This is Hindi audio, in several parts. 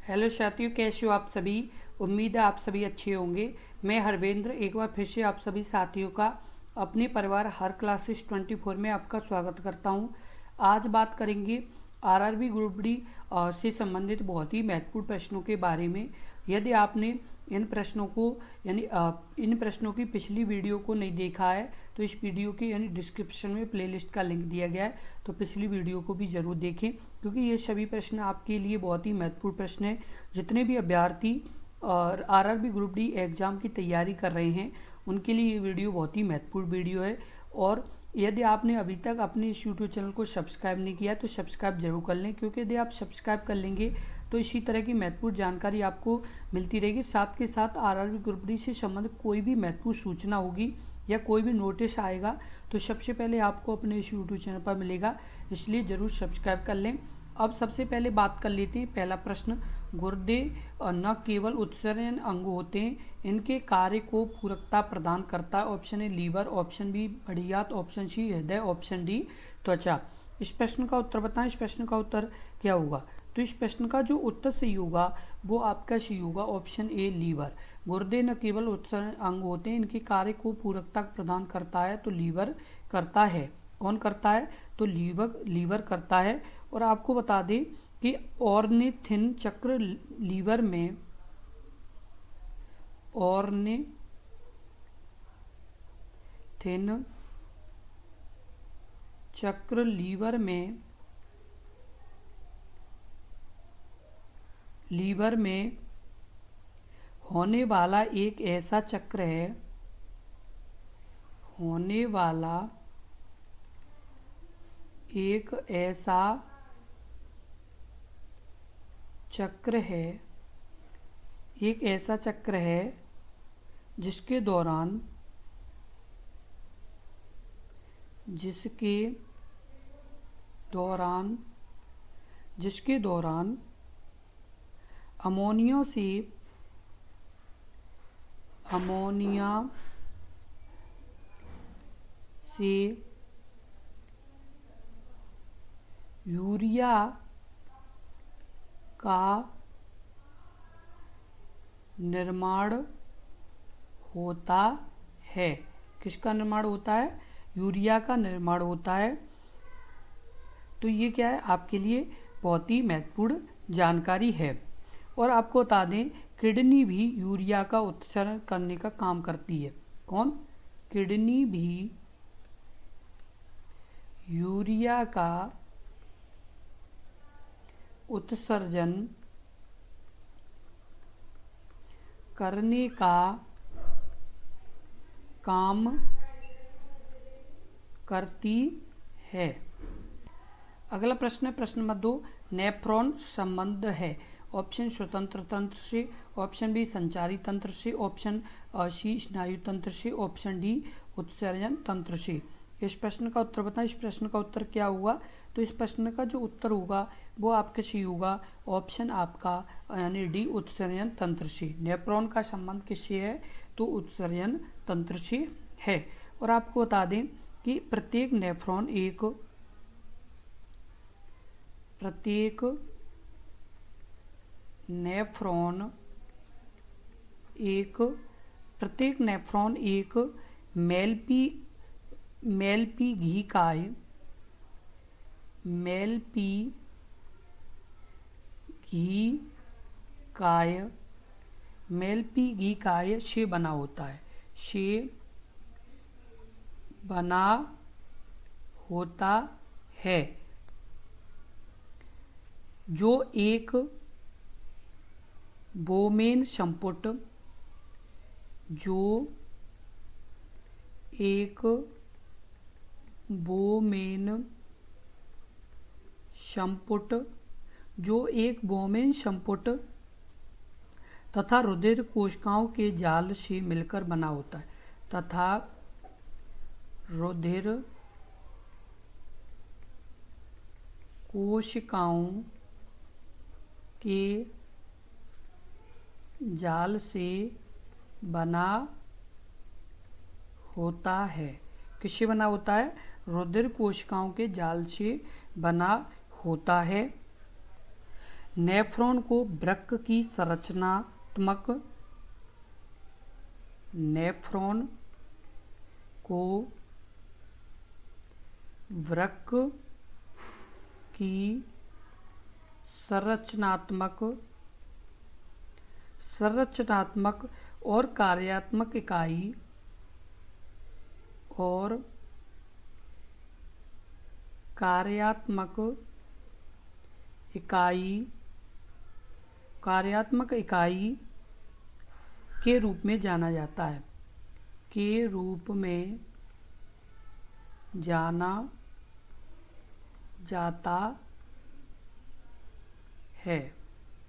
हेलो साथियों, कैसे हो आप सभी। उम्मीद है आप सभी अच्छे होंगे। मैं हरवेंद्र एक बार फिर से आप सभी साथियों का अपने परिवार हर क्लासेस 24 में आपका स्वागत करता हूं। आज बात करेंगे आरआरबी ग्रुप डी से संबंधित बहुत ही महत्वपूर्ण प्रश्नों के बारे में। यदि आपने इन प्रश्नों को इन प्रश्नों की पिछली वीडियो को नहीं देखा है तो इस वीडियो के डिस्क्रिप्शन में प्लेलिस्ट का लिंक दिया गया है, तो पिछली वीडियो को भी ज़रूर देखें क्योंकि ये सभी प्रश्न आपके लिए बहुत ही महत्वपूर्ण प्रश्न हैं। जितने भी अभ्यर्थी और आरआरबी ग्रुप डी एग्ज़ाम की तैयारी कर रहे हैं उनके लिए ये वीडियो बहुत ही महत्वपूर्ण वीडियो है। और यदि आपने अभी तक अपने इस यूट्यूब चैनल को सब्सक्राइब नहीं किया है तो सब्सक्राइब जरूर कर लें, क्योंकि यदि आप सब्सक्राइब कर लेंगे तो इसी तरह की महत्वपूर्ण जानकारी आपको मिलती रहेगी। साथ के साथ आरआरबी ग्रुप डी से संबंधित कोई भी महत्वपूर्ण सूचना होगी या कोई भी नोटिस आएगा तो सबसे पहले आपको अपने इस यूट्यूब चैनल पर मिलेगा, इसलिए ज़रूर सब्सक्राइब कर लें। अब सबसे पहले बात कर लेते हैं। पहला प्रश्न, गुर्दे न केवल उत्सर्जन अंग होते हैं, इनके कार्य को पूरकता प्रदान करता है। Option A liver, option B बढ़ियात, ऑप्शन सी हृदय, ऑप्शन डी त्वचा। इस प्रश्न का उत्तर बताएं। इस प्रश्न का उत्तर क्या होगा? तो इस प्रश्न का जो उत्तर सही होगा वो आपका सही होगा ऑप्शन ए लीवर। गुर्दे न केवल उत्सर्जन अंग होते हैं, इनके कार्य को पूरकता प्रदान करता है, तो लीवर करता है। कौन करता है? तो लीवर करता है। और आपको बता दें कि ऑर्निथिन चक्र लीवर में ऑर्निथिन चक्र लीवर में होने वाला एक ऐसा चक्र है, होने वाला एक ऐसा चक्र है, एक ऐसा चक्र है जिसके दौरान अमोनिया से यूरिया का निर्माण होता है। किसका निर्माण होता है? यूरिया का निर्माण होता है। तो ये क्या है? आपके लिए बहुत ही महत्वपूर्ण जानकारी है। और आपको बता दें किडनी भी यूरिया का उत्सर्जन करने का काम करती है। कौन? किडनी भी यूरिया का उत्सर्जन करने का काम करती है। अगला प्रश्न है प्रश्न नंबर 2, नेफ्रॉन संबंध है। ऑप्शन स्वतंत्र तंत्र से, ऑप्शन बी संचारी तंत्र से, ऑप्शन सी स्नायु तंत्र से, ऑप्शन डी उत्सर्जन तंत्र से। इस प्रश्न का उत्तर बताएं। इस प्रश्न का उत्तर क्या हुआ? तो इस प्रश्न का जो उत्तर होगा वो आपका सी होगा ऑप्शन आपका यानी डी उत्सर्जन तंत्र से। नेफ्रॉन का संबंध किससे है? तो उत्सर्जन तंत्र से है। और आपको बता दें कि प्रत्येक नेफ्रॉन एक मेलपीघीकाय से बना होता है, जो एक बोमेन संपुट तथा रुधिर कोशिकाओं के जाल से मिलकर बना होता है, तथा रुधिर कोशिकाओं के जाल से बना होता है। किससे बना होता है? रुधिर कोशिकाओं के जाल से बना होता है। नेफ्रॉन को वृक्क की संरचनात्मक नेफ्रॉन को वृक्क की संरचनात्मक और कार्यात्मक इकाई के रूप में जाना जाता है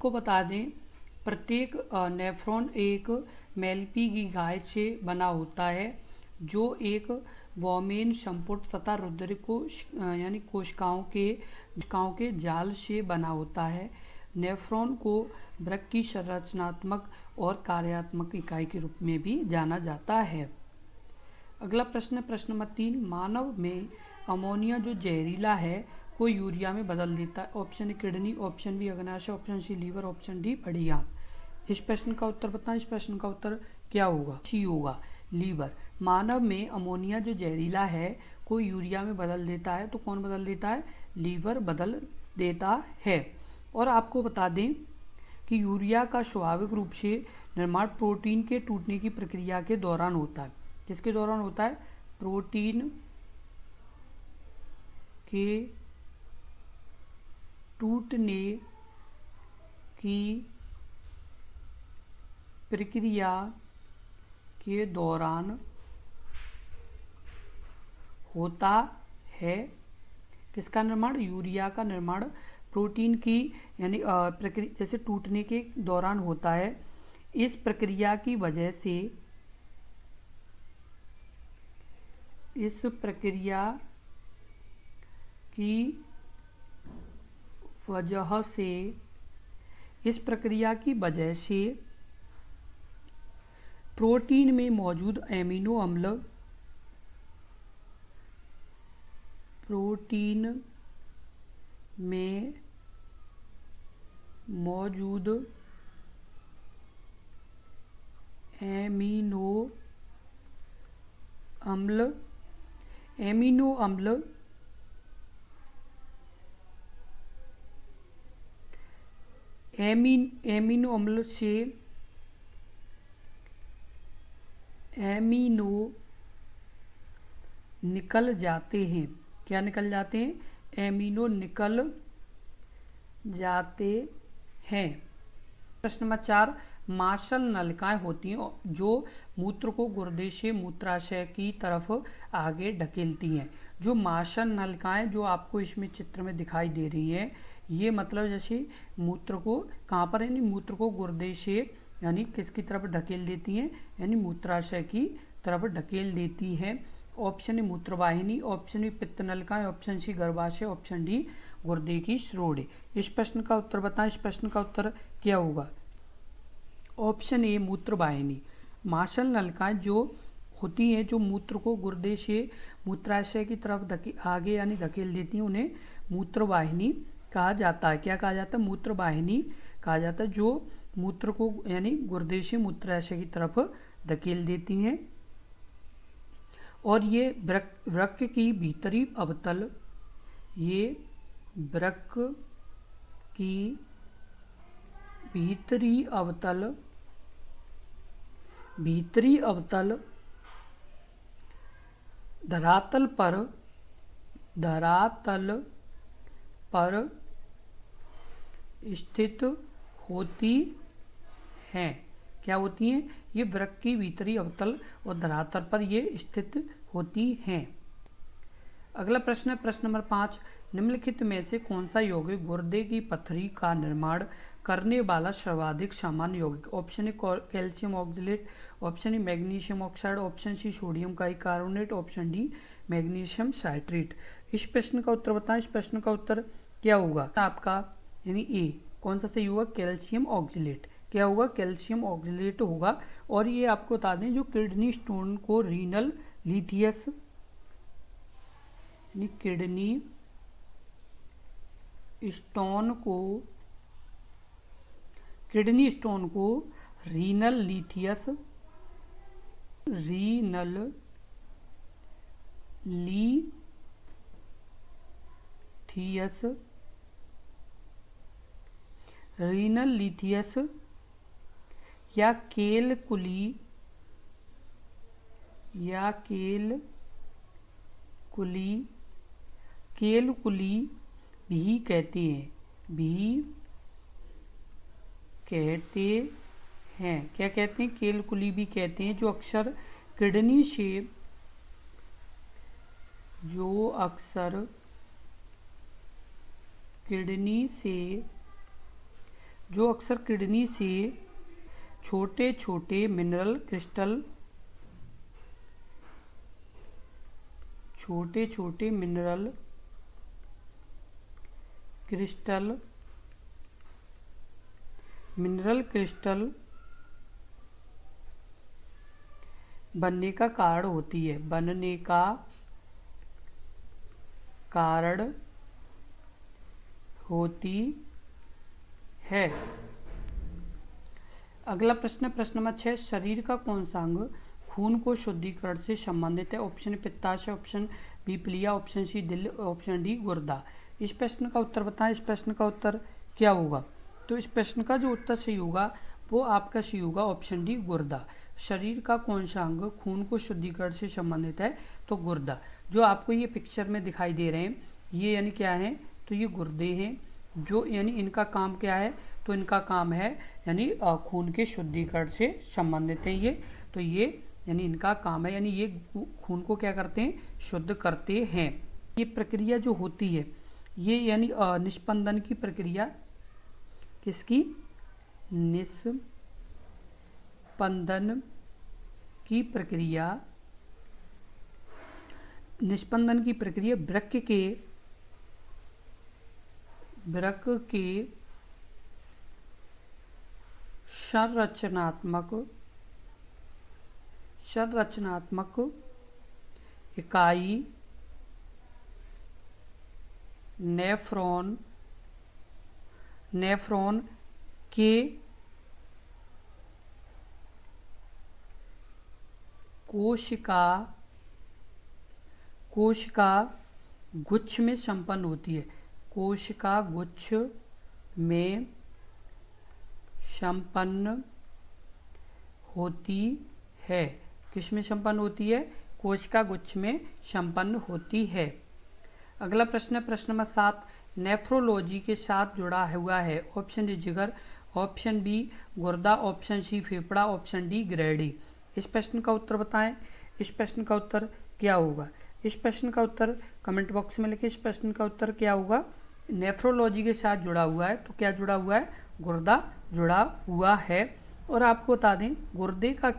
को बता दें, प्रत्येक नेफ्रॉन एक मेलपी की गाय से बना होता है जो एक वोमेन संपुट तथा रुधिर कोश यानी कोशिकाओं के जाल से बना होता है। नेफ्रॉन को वृक्क की संरचनात्मक और कार्यात्मक इकाई के रूप में भी जाना जाता है। अगला प्रश्न, प्रश्न नंबर 3, मानव में अमोनिया जो जहरीला है को यूरिया में बदल देता है। Option A kidney, option B अग्नाशय, option C liver, option D बड़ी आंत। इस प्रश्न का उत्तर बताएं। इस प्रश्न का उत्तर क्या होगा? सी होगा, लीवर। मानव में अमोनिया जो जहरीला है को यूरिया में बदल देता है, तो कौन बदल देता है? लीवर बदल देता है। और आपको बता दें कि यूरिया का स्वाभाविक रूप से निर्माण प्रोटीन के टूटने की प्रक्रिया के दौरान होता है। किसके दौरान होता है? प्रोटीन के टूटने की प्रक्रिया के दौरान होता है। किसका निर्माण? यूरिया का निर्माण प्रोटीन की यानी प्रक्रिया जैसे टूटने के दौरान होता है। इस प्रक्रिया की वजह से प्रोटीन में मौजूद एमिनो अम्ल से एमिनो निकल जाते हैं। क्या निकल जाते हैं? एमिनो निकल जाते हैं। प्रश्न नंबर 4, मांसल नलिकाएं होती हैं जो मूत्र को गुर्दे से मूत्राशय की तरफ आगे ढकेलती हैं। जो मांसल नलिकाएं जो आपको इसमें चित्र में दिखाई दे रही है, ये मतलब जैसे मूत्र को कहाँ पर यानी मूत्र को गुर्दे से यानी किसकी तरफ ढकेल देती हैं? यानी मूत्राशय की तरफ ढकेल देती हैं। ऑप्शन ए मूत्रवाहिनी, ऑप्शन ए पित्त नलिकाएं, ऑप्शन सी गर्भाशय, ऑप्शन डी गुर्दे की श्रोणि। इस प्रश्न का उत्तर बताएं। इस प्रश्न का उत्तर क्या होगा? ऑप्शन ए मूत्रवाहिनी। मांसल नलिकाएं जो होती हैं जो मूत्र को गुर्दे से मूत्राशय की तरफ आगे यानी धकेल देती हैं, उन्हें मूत्रवाहिनी कहा जाता है। क्या कहा जाता है? मूत्रवाहिनी कहा जाता है, जो मूत्र को यानी गुर्दे से मूत्राशय की तरफ धकेल देती हैं। और ये वृक्क की भीतरी अवतल भीतरी अवतल धरातल पर स्थित होती हैं। क्या होती हैं? ये वृक्क की भीतरी अवतल और धरातल पर ये स्थित होती हैं। अगला प्रश्न है प्रश्न नंबर 5, निम्नलिखित में से कौन सा यौगिक गुर्दे की पथरी का निर्माण करने वाला सर्वाधिक सामान्य यौगिक? Option A calcium oxalate, option A magnesium oxide, option C sodium carbonate, option D magnesium citrate. इस प्रश्न का उत्तर बताएं। इस प्रश्न का उत्तर क्या होगा आपका? यानी ए कौन सा सही होगा? Calcium oxalate. क्या होगा? कैल्शियम ऑक्सलेट होगा। और ये आपको बता दें जो किडनी स्टोन को रीनल लिथियस यानी किडनी स्टोन को किडनी स्टोन को रीनल लिथियस या केलकुली भी कहते हैं। क्या कहते हैं? केलकुली भी कहते हैं। जो अक्सर किडनी से छोटे छोटे मिनरल क्रिस्टल बनने का कारण होती है। अगला प्रश्न नंबर 6, शरीर का कौन सा अंग खून को शुद्धिकरण से संबंधित है? ऑप्शन पित्ताशय, ऑप्शन बी प्लीहा, ऑप्शन सी दिल, ऑप्शन डी गुर्दा। इस प्रश्न का उत्तर बताएं। इस प्रश्न का उत्तर क्या होगा? तो इस प्रश्न का जो उत्तर सही होगा वो आपका सही होगा ऑप्शन डी गुर्दा। शरीर का कौन सा अंग खून को शुद्धिकरण से संबंधित है? तो गुर्दा। जो आपको ये पिक्चर में दिखाई दे रहे हैं ये यानी क्या है? तो ये गुर्दे हैं, जो यानी इनका काम क्या है? तो इनका काम है यानी खून के शुद्धिकरण से संबंधित है ये। तो ये यानी इनका काम है, यानी ये खून को क्या करते हैं? शुद्ध करते हैं। ये प्रक्रिया जो होती है ये यानी निस्पंदन की प्रक्रिया, किसकी? निस्पंदन की प्रक्रिया वृक्क के संरचनात्मक इकाई नेफ्रॉन के कोशिका गुच्छ में संपन्न होती है। कोशिका गुच्छ में संपन्न होती है। किस में संपन्न होती है? कोशिका गुच्छ में संपन्न होती है। अगला प्रश्न नंबर 7, नेफ्रोलॉजी के साथ जुड़ा हुआ है। ऑप्शन डी जिगर, ऑप्शन बी गुर्दा, ऑप्शन सी फेफड़ा, ऑप्शन डी ग्रैडी। इस प्रश्न का उत्तर बताएं। इस प्रश्न का उत्तर क्या होगा? इस प्रश्न का उत्तर कमेंट बॉक्स में लिखें। इस प्रश्न का उत्तर क्या होगा? नेफ्रोलॉजी के साथ जुड़ा हुआ है। तो क्या जुड़ा हुआ है? गुर्दा जुड़ा हुआ है। और आपको बता दें गुर्दे का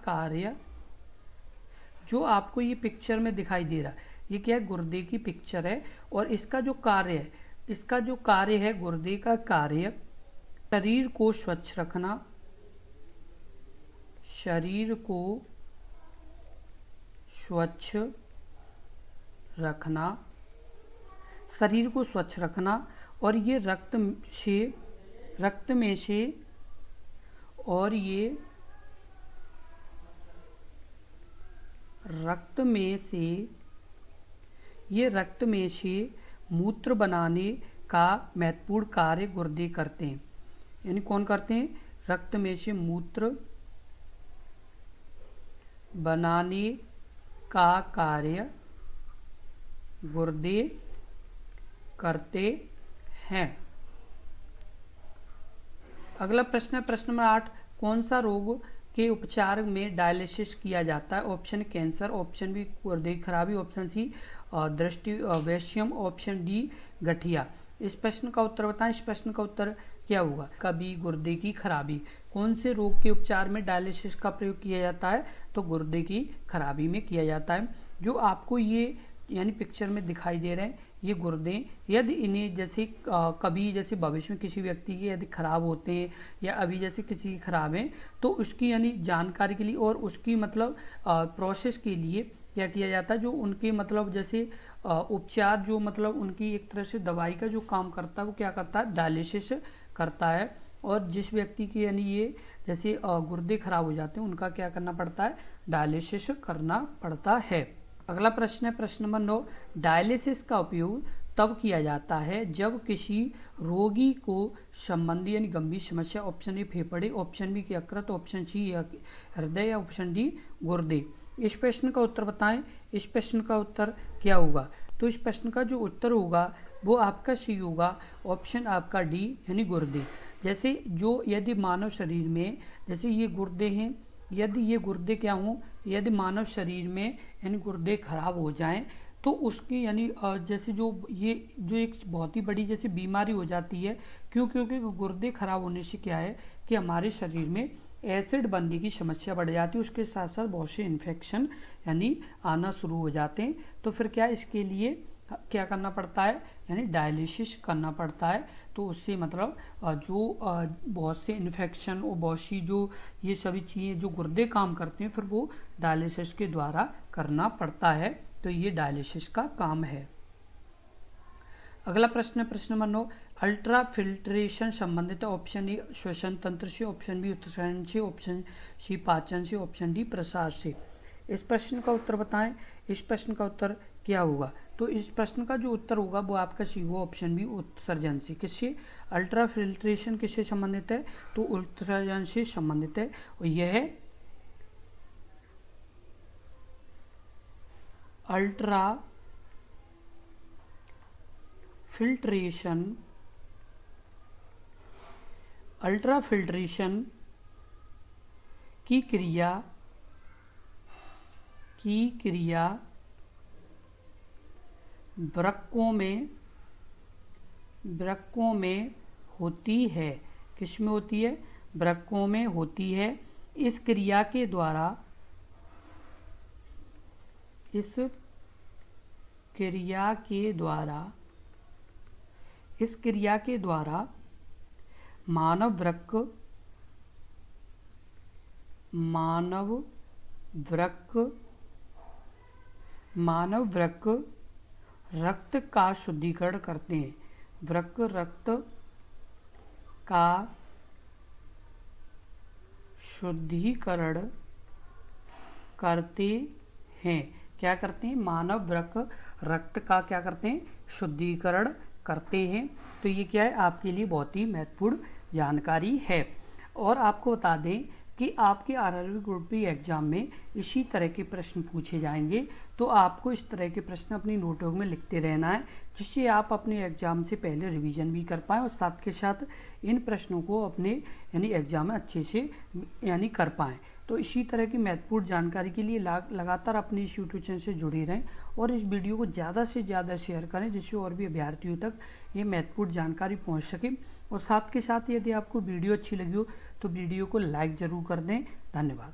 कार्य जो आपको ये पिक्चर में दिखाई दे रहा है, ये क्या है? गुर्दे की पिक्चर है। और इसका जो कार्य है, गुर्दे का कार्य शरीर को स्वच्छ रखना, शरीर को स्वच्छ रखना और ये रक्त में से मूत्र बनाने का महत्वपूर्ण कार्य गुर्दे करते हैं। यानी कौन करते हैं? रक्त में से मूत्र बनाने का कार्य गुर्दे करते हैं। अगला प्रश्न नंबर 8, कौन सा रोग के उपचार में डायलिसिस किया जाता है? ऑप्शन कैंसर, ऑप्शन बी गुर्दे की खराबी, ऑप्शन सी दृष्टि वैषम्य, ऑप्शन डी गठिया। इस प्रश्न का उत्तर बताएं। इस प्रश्न का उत्तर क्या होगा? कभी गुर्दे की खराबी। कौन से रोग के उपचार में डायलिसिस का प्रयोग किया जाता है? तो गुर्दे की खराबी में किया जाता है। जो आपको ये यानी पिक्चर में दिखाई दे रहे हैं ये गुर्दे, यदि इन्हें जैसे कभी जैसे भविष्य में किसी व्यक्ति के यदि खराब होते हैं या अभी जैसे किसी खराब हैं तो उसकी यानी जानकारी के लिए और उसकी मतलब प्रोसेस के लिए क्या किया जाता है, जो उनके मतलब जैसे उपचार, जो मतलब उनकी एक तरह से दवाई का जो काम करता है वो क्या करता है, डायलिसिस करता है। और जिस व्यक्ति की यानी ये जैसे गुर्दे खराब हो जाते हैं उनका क्या करना पड़ता है, डायलिसिस करना पड़ता है। अगला प्रश्न है प्रश्न नंबर 9, डायलिसिस का उपयोग तब किया जाता है जब किसी रोगी को संबंधी यानी गंभीर समस्या, ऑप्शन ए फेफड़े, ऑप्शन बी की यकृत, ऑप्शन सी हृदय या ऑप्शन डी गुर्दे। इस प्रश्न का उत्तर बताएं। इस प्रश्न का उत्तर क्या होगा, तो इस प्रश्न का जो उत्तर होगा वो आपका सी होगा, ऑप्शन आपका डी यानी गुर्दे। जैसे जो यदि मानव शरीर में जैसे ये गुर्दे हैं, यदि ये गुर्दे क्या हों, यदि मानव शरीर में यानी गुर्दे खराब हो जाएं तो उसकी यानी जैसे जो ये जो एक बहुत ही बड़ी जैसे बीमारी हो जाती है। क्यों, क्योंकि गुर्दे खराब होने से क्या है कि हमारे शरीर में एसिड बनने की समस्या बढ़ जाती है, उसके साथ साथ बहुत से इन्फेक्शन यानी आना शुरू हो जाते हैं। तो फिर क्या इसके लिए क्या करना पड़ता है, यानी डायलिसिस करना पड़ता है। तो उससे मतलब जो बहुत से इन्फेक्शन और बहुत सी जो ये सभी चीज़ें जो गुर्दे काम करते हैं फिर वो डायलिसिस के द्वारा करना पड़ता है। तो ये डायलिसिस का काम है। अगला प्रश्न है प्रश्न नंबर 9, अल्ट्रा फिल्ट्रेशन संबंधित है, ऑप्शन ए श्वसन तंत्र से, ऑप्शन बी उत्सर्जन से, ऑप्शन सी पाचन से, ऑप्शन डी प्रसार से। इस प्रश्न का उत्तर बताएं। इस प्रश्न का उत्तर क्या होगा, तो इस प्रश्न का जो उत्तर होगा वो आपका सी होगा, ऑप्शन बी उत्सर्जन से। किससे, अल्ट्रा फिल्ट्रेशन किससे संबंधित है, तो उत्सर्जन से संबंधित है। और यह अल्ट्रा फिल्ट्रेशन की क्रिया वृक्कों में होती है। किस में होती है, वृक्कों में होती है। इस क्रिया के द्वारा मानव वृक्क रक्त का शुद्धिकरण करते हैं। वृक्क रक्त का शुद्धिकरण करते हैं। क्या करते हैं, मानव वृक्क रक्त का क्या करते हैं, शुद्धिकरण करते हैं। तो ये क्या है, आपके लिए बहुत ही महत्वपूर्ण जानकारी है। और आपको बता दें कि आपके आरआरबी ग्रुप बी एग्जाम में इसी तरह के प्रश्न पूछे जाएंगे। तो आपको इस तरह के प्रश्न अपनी नोटबुक में लिखते रहना है, जिससे आप अपने एग्जाम से पहले रिवीजन भी कर पाएँ और साथ के साथ इन प्रश्नों को अपने यानी एग्जाम में अच्छे से यानी कर पाएँ। तो इसी तरह की महत्वपूर्ण जानकारी के लिए लगातार अपने इस यूट्यूब चैनल से जुड़े रहें और इस वीडियो को ज़्यादा से ज़्यादा शेयर करें, जिससे और भी अभ्यर्थियों तक ये महत्वपूर्ण जानकारी पहुंच सके। और साथ के साथ यदि आपको वीडियो अच्छी लगी हो तो वीडियो को लाइक ज़रूर कर दें। धन्यवाद।